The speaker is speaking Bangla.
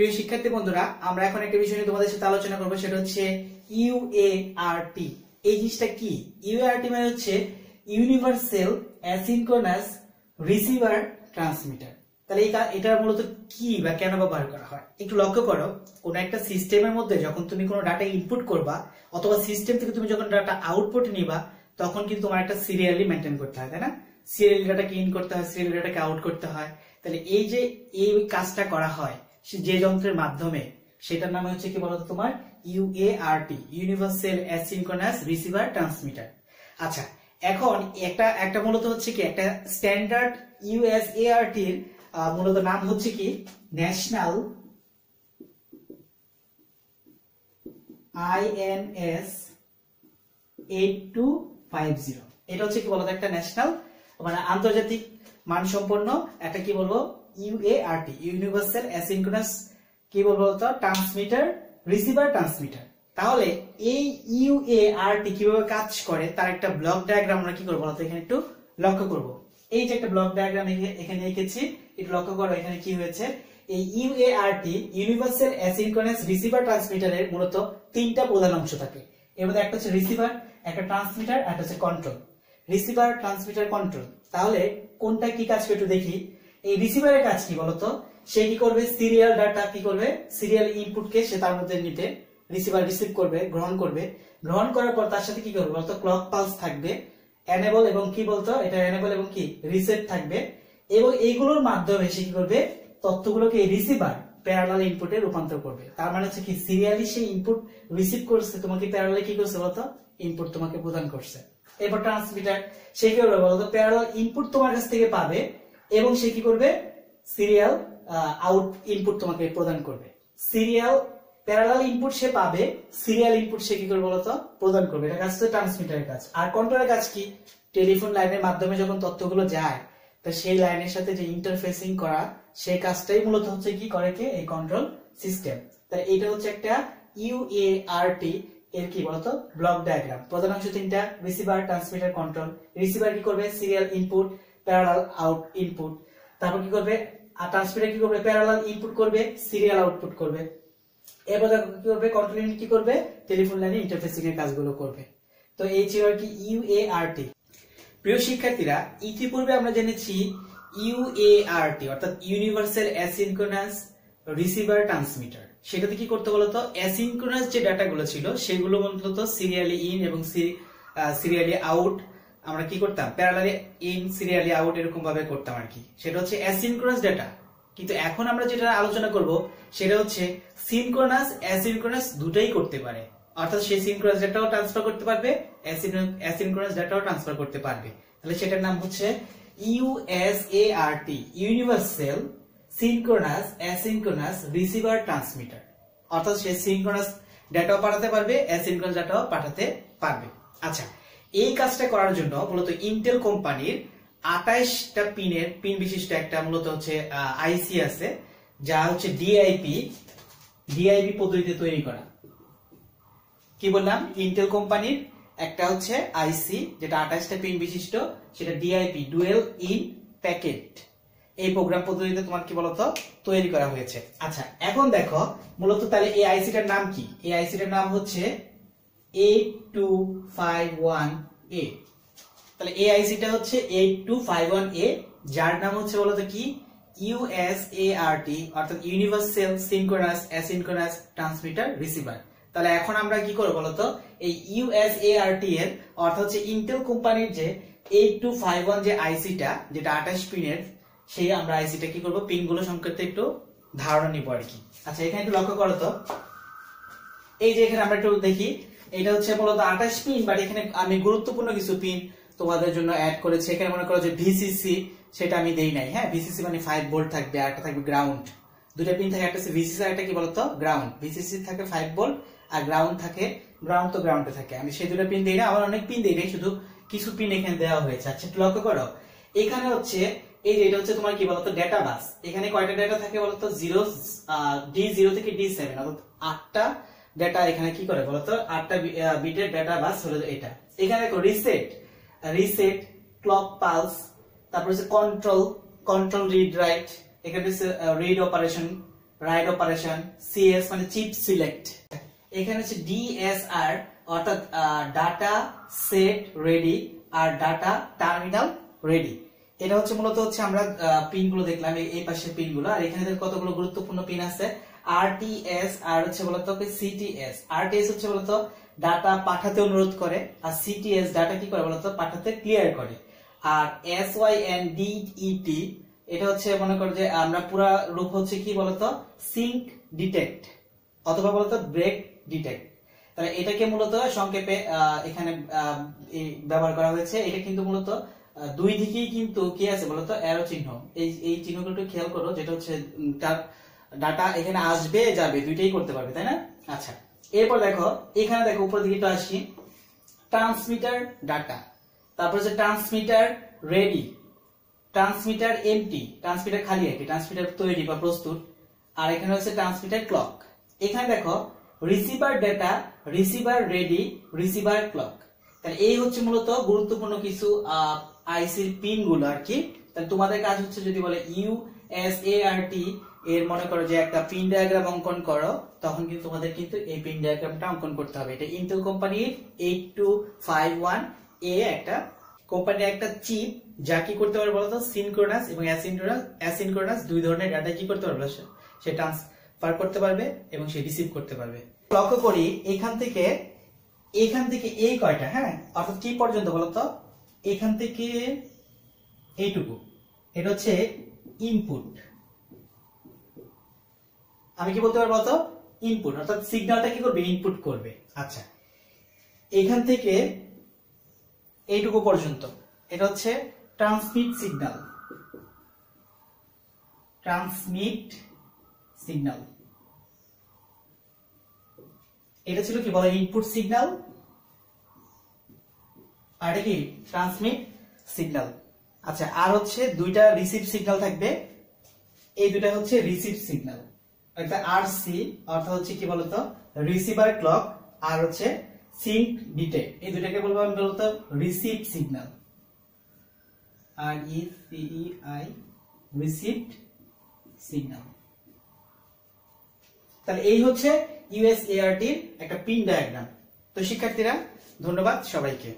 প্রিয় শিক্ষার্থী বন্ধুরা, আমরা এখন একটা বিষয় নিয়ে তোমাদের সাথে আলোচনা করব, সেটা হচ্ছে UART। এই জিনিসটা কি? UART মানে হচ্ছে ইউনিভার্সাল অ্যাসিনক্রোনাস রিসিভার ট্রান্সমিটার। তাহলে এটা মূলত কি বা কেন ব্যবহার করা হয় একটু লক্ষ্য করো। কোন একটা সিস্টেমের মধ্যে যখন তুমি কোনো ডাটা ইনপুট করবা অথবা সিস্টেম থেকে তুমি যখন ডাটা আউটপুট নিবা, তখন কিন্তু তোমার একটা সিরিয়ালি মেনটেন করতে হয়, তাই না? সিরিয়াল ডাটাকে ইন করতে হয়, সিরিয়াল ডাটাকে আউট করতে হয়। তাহলে এই যে এই কাজটা করা হয় যে যন্ত্রের মাধ্যমে, সেটার নাম হচ্ছে কি বলতো তোমার UART, universal asynchronous receiver transmitter. আচ্ছা, এখন একটা মূলত হচ্ছে কি একটা স্ট্যান্ডার্ড USART এর মূলত নাম হচ্ছে কি ন্যাশনাল INS 8250। এটা হচ্ছে কি বলতো একটা ন্যাশনাল মানে আন্তর্জাতিক মানসম্পন্ন একটা কি বলবো UART, ইউনিভার্সাল অ্যাসিনক্রোনাস কি বলবো তো ট্রান্সমিটার রিসিভার ট্রান্সমিটার। তাহলে এই UART কিভাবে কাজ করে তার একটা ব্লক ডায়াগ্রাম আমরা কি করবো বলতো এখানে একটু লক্ষ্য করব। এই যে একটা ব্লক ডায়াগ্রাম এখানে এঁকেছি, একটু লক্ষ্য করো এখানে কি হয়েছে। এই UART, ইউনিভার্সাল অ্যাসিনক্রোনাস রিসিভার ট্রান্সমিটারের মূলত তিনটা প্রধান অংশ থাকে। এর মধ্যে একটা হচ্ছে রিসিভার, একটা ট্রান্সমিটার, একটা হচ্ছে কন্ট্রোল। Receiver, transmitter, control. তাহলে কোনটা কি কাজ করে একটু দেখি। এই রিসিভারের কাজ কি বলতো? সে কি করবে? সিরিয়াল ডাটা কি করবে? সিরিয়াল ইনপুটকে সে তার মধ্যে নিতে রিসিভার রিসিভ করবে, গ্রহণ করবে। গ্রহণ করার পর তার সাথে কি করবে বলতো ক্লক পালস থাকবে, এনেবল এবং কি বলতো এটা এনেবল এবং কি রিসেট থাকবে। এবং এইগুলোর মাধ্যমে সে কি করবে? তথ্যগুলোকে রিসিভার প্যারালাল ইনপুটে রূপান্তর করবে। তার মানে হচ্ছে কি সিরিয়ালি সে ইনপুট রিসিভ করছে, তোমাকে প্যারালালে কি করছে বলতো ইনপুট তোমাকে প্রদান করছে। এরপর ট্রান্সমিটার, সে কি করবে বলতো প্যারালাল ইনপুট তোমার কাছ থেকে পাবে এবং সে কি করবে? সিরিয়াল আউট ইনপুট তোমাকে প্রদান করবে। সিরিয়াল প্যারালাল ইনপুট সে পাবে, সিরিয়াল ইনপুট সে কি করবে বলতো প্রদান করবে। এটা কাজ হচ্ছে ট্রান্সমিটারের কাজ। আর কন্ট্রোলের কাজ কি? টেলিফোন লাইনের মাধ্যমে যখন তথ্যগুলো যায়, তো সেই লাইনের সাথে যে ইন্টারফেসিং করা, সেই কাজটাই মূলত হচ্ছে কি করে কে এই কন্ট্রোল সিস্টেম। তাই এটা হচ্ছে একটা UART এর কি বলতো ব্লক ডায়াগ্রাম। প্রধান অংশ তিনটা, রিসিভার, ট্রান্সমিটার, কন্ট্রোল। রিসিভার কি করবে? Serial input, parallel out input. তারপর কি করবে? আর ট্রান্সমিটার কি করবে? প্যারালাল ইনপুট করবে, সিরিয়াল আউটপুট করবে। এরপর কি করবে? কন্ট্রোল ইউনিট কি করবে? টেলিফোন লাইনে ইন্টারফেসিং এর কাজগুলো করবে। তো এই ছিল আর কি UART। প্রিয় শিক্ষার্থীরা, ইতিপূর্বে আমরা জেনেছি UART অর্থাৎ ইউনিভার্সাল অ্যাসিনক্রোনাস রিসিভার ট্রান্সমিটার। সেটাতে কি করতে বলতো অ্যাসিনক্রোনাস যে ডাটাগুলো ছিল সেগুলো মূলত সিরিয়ালি ইন এবং সিরিয়ালি আউট আমরা কি করতাম? প্যারালালি ইন সিরিয়ালি আউট এরকম ভাবে করতাম আর কি। সেটা হচ্ছে অ্যাসিনক্রোনাস ডাটা। কিন্তু এখন আমরা যেটা আলোচনা করব সেটা হচ্ছে সিনক্রোনাস অ্যাসিনক্রোনাস দুটাই করতে পারে। অর্থাৎ সে সিনক্রোনাস ডাটাও ট্রান্সফার করতে পারবে, অ্যাসিনক্রোনাস ডাটাও ট্রান্সফার করতে পারবে। তাহলে সেটার নাম হচ্ছে USART, universal synchronous asynchronous receiver transmitter. অর্থাৎ সে সিনক্রোনাস ডাটাও পাঠাতে পারবে, অ্যাসিনক্রোনাস ডাটাও পাঠাতে পারবে। আচ্ছা, এই কাজটা করার জন্য মূলত ইন্টেল কোম্পানির 28টা পিন বিশিষ্ট একটা মূলত হচ্ছে আইসি আছে, যা হচ্ছে ডিআইপি পদ্ধতিতে তৈরি করা। কি বললাম? ইন্টেল কোম্পানির একটা হচ্ছে আইসি যেটা 28টা পিন বিশিষ্ট, সেটা ডিআইপি ডুয়েল ইন প্যাকেট এই প্রোগ্রাম পদ্ধতিতে তোমার কি বলতো তৈরি করা হয়েছে। আচ্ছা, এখন দেখো মূলত তাহলে এই আইসিটার নাম কি? এই আইসিটার নাম হচ্ছে 8251A। তাহলে এই আইসিটা হচ্ছে 8251A, যার নাম হচ্ছে বলতো কি USART অর্থাৎ universal synchronous asynchronous transmitter receiver. তাহলে এখন আমরা কি করব বলতো এই USART এর অর্থাৎ হচ্ছে ইন্টেল কোম্পানির যে 8251 যে আইসিটা যেটা 28 পিনের, সেই আমরা আইসিটা কি করব পিনগুলো সংক্রান্ত একটু ধারণা নিব আর কি। আচ্ছা, এখানে একটু লক্ষ্য করো তো, এই যে এখানে আমরা একটু দেখি, এটা হচ্ছে মূলত 28 পিন, বাট এখানে আমি গুরুত্বপূর্ণ কিছু পিন তোমাদের জন্য অ্যাড করেছি। এখানে মনে করো যে ভিসিসি, সেটা আমি দেই নাই। হ্যাঁ, ভিসিসি মানে 5 ভোল্ট থাকবে, আর একটা থাকবে গ্রাউন্ড। দুটো পিন থাকে, একটা হচ্ছে ভিসিসি আর একটা কি বলতো গ্রাউন্ড। ভিসিসি থাকে 5 ভোল্ট আর গ্রাউন্ড থাকে তো গ্রাউন্ডে থাকে। আমি সেই দুটো পিন দেই না, আমার অনেক পিন দেই নাই, শুধু কিছু পিন এখানে দেওয়া হয়েছে। আচ্ছা, একটু লক্ষ্য করো, এখানে হচ্ছে এই যে এটা হচ্ছে তোমার কি বলতো ডেটা বাস। এখানে কয়টা ডেটা থাকে বলতো D0 থেকে D7 অর্থাৎ 8টা ডেটা এখানে কি করে বলতো 8টা বিটের ডেটা বাস হলো এটা। এখানে দেখো রিসেট, ক্লক পালস, তারপর হচ্ছে কন্ট্রোল রিড রাইট, এখানে হচ্ছে read operation, right operation, CS মানে চিপ সিলেক্ট, এখানে হচ্ছে ডিএসআর অর্থাৎ ডাটা সেট রেডি আর ডাটা টার্মিনাল রেডি। এটা হচ্ছে মূলত হচ্ছে আমরা পিন গুলো দেখলাম, এই পাশের পিন গুলো, আর এখানে কতগুলো গুরুত্বপূর্ণ পিন আছে, আরটিএস আর হচ্ছে বলতো সিটিএস। আরটিএস হচ্ছে বলতো ডাটা পাঠাতে অনুরোধ করে, আর সিটিএস ডাটা কি করে বলতো পাঠাতে ক্লিয়ার করে। আর SYNDET এটা হচ্ছে মনে করো যে আমরা পুরা রূপ হচ্ছে কি বলতো সিঙ্ক ডিটেক্ট অথবা বলতো ব্রেক ডিটেক্ট। তাহলে এটাকে মূলত সংক্ষেপে এখানে ব্যবহার করা হয়েছে। এটা কিন্তু মূলত দুই দিকেই কিন্তু কি আছে বলতো অ্যারো চিহ্ন, এই চিহ্নগুলো একটু খেয়াল করো, যেটা হচ্ছে তার ডাটা এখানে আসবে যাবে দুইটাই করতে পারবে, তাই না? আচ্ছা, এরপর দেখো এখানে দেখো উপর দিকে একটু আসি, ট্রান্সমিটার ডাটা, তারপর হচ্ছে transmitter ready, transmitter empty, transmitter খালি আর কি, ট্রান্সমিটার তৈরি বা প্রস্তুত, আর এখানে হচ্ছে ট্রান্সমিটার ক্লক। এখানে দেখো receiver data, receiver ready, receiver clock. তাহলে এই হচ্ছে মূলত গুরুত্বপূর্ণ কিছু আইসির পিন গুলো আর কি। তাহলে তোমাদের কাজ হচ্ছে যদি বলে USART এর মনে করো যে একটা পিন ডায়াগ্রাম অঙ্কন করো, তখন কিন্তু তোমাদের কিন্তু এই পিন ডায়াগ্রামটা অঙ্কন করতে হবে। এটা ইন্টেল কোম্পানির 8251A একটা কোম্পানির একটা চিপ, যা কি করতে পারবে বলতো সিনক্রোনাস এবং অ্যাসিনক্রোনাস দুই ধরনের ডাটা কি করতে পারবে, সে ট্রান্সফার করতে পারবে এবং সে রিসিভ করতে পারবে। লক্ষ্য করি এখান থেকে এই কয়টা, হ্যাঁ, অর্থাৎ কি পর্যন্ত বলতো, এখান থেকে এইটুকু, এটা হচ্ছে ইনপুট। আমি কি বলতে পারবো বলতো ইনপুট, অর্থাৎ সিগন্যালটা কি করবে ইনপুট করবে। আচ্ছা, এখান থেকে এইটুকু পর্যন্ত এটা হচ্ছে ট্রান্সমিট সিগন্যাল, ট্রান্সমিট সিগন্যাল। এটা ছিল কি বলে ইনপুট সিগন্যাল, আর এটা কি ট্রান্সমিট সিগন্যাল। আচ্ছা, আর হচ্ছে দুইটা রিসিভ সিগন্যাল থাকবে, এই দুইটা হচ্ছে রিসিভ সিগন্যাল, একটা আরসি অর্থাৎ হচ্ছে কি বলতো রিসিভার ক্লক, আর হচ্ছে সিঙ্ক ডিটেক্ট, এই দুটাকে বলবো আমি বলতো রিসিভ সিগন্যাল, আর RECEI রিসিভড সিগন্যাল। তাহলে এই হচ্ছে USART এর একটা পিন ডায়াগ্রাম। তো শিক্ষার্থীরা ধন্যবাদ সবাইকে।